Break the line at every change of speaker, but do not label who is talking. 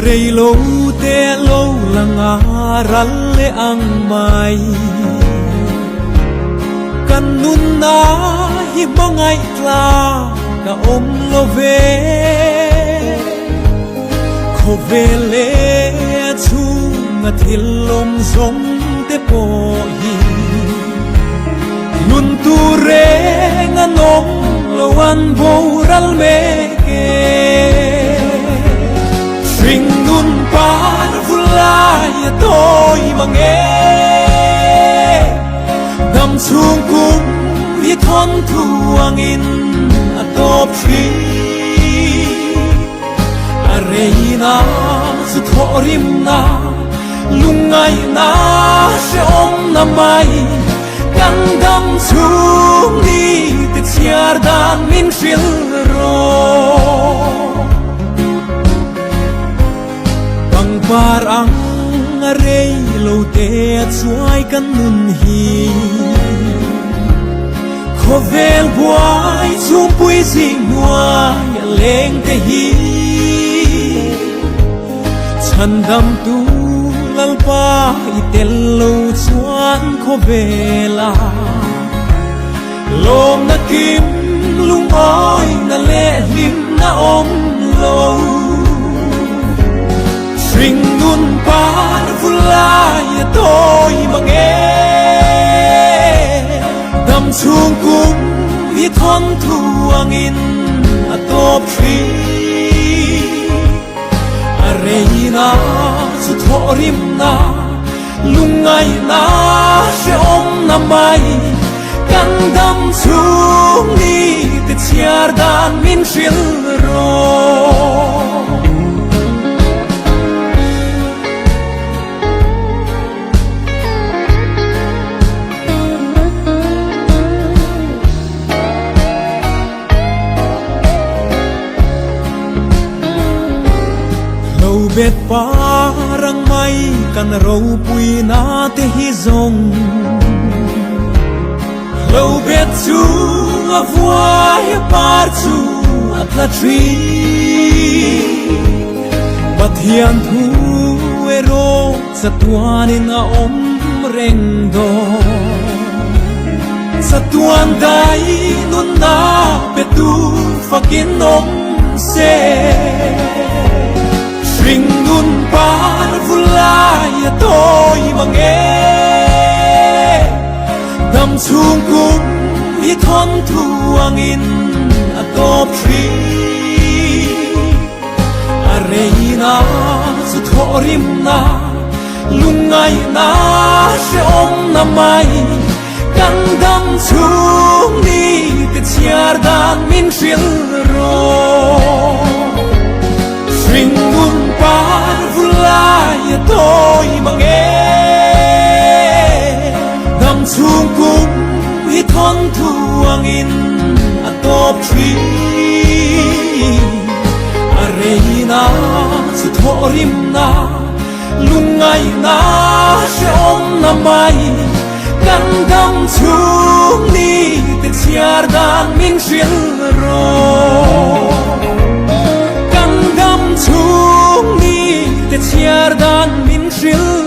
rei lo te lo langa ral le ang mai kan nun na hi bangai tla ka om lo ve kho ve le chu nga thil lom zong te po hi nun tu re nga nong lo an bo ral me ke Ring nun pan vulai tôi mà nghe đâm xuống cung vi thon thuang in atop phi arena su thorim na lungai na se om na mai kan đâm xuống đi te chiar dan min fil ro parang arei lo te chuai kan nun hi khovel buai chung pui sing nuai leng te hi chan dam tu lalpa itel lo chuan khovela lom na kim lung oi na le lim na om lo Ring nun pan vulai tôi mà nghe đâm xuống cung vi thon thuang in atop phi arena su thorim na lungai na se om na mai kan đâm xuống đi te chiar dan min fil ro bet parang mai kan ro pui na te hi zong lo bet chu a vuai par chu a tla tri bat hian thu e ro sa tuan in a om reng do sa tuan dai nun na pe tu fakin om se Ring nun pan vulai tôi mà nghe đâm xuống cung vi thon thuang in atop phi arena su thorim na lungai na se om na mai kan đâm xuống đi te chiar dan min fil ro Ring nun pan vulai tôi mà nghe đâm xuống cung vi thon thuang in atop phi arena su thorim na lungai na se om na mai kan đâm xuống đi te chiar dan min fil ro xuống đi te chiar dan min fil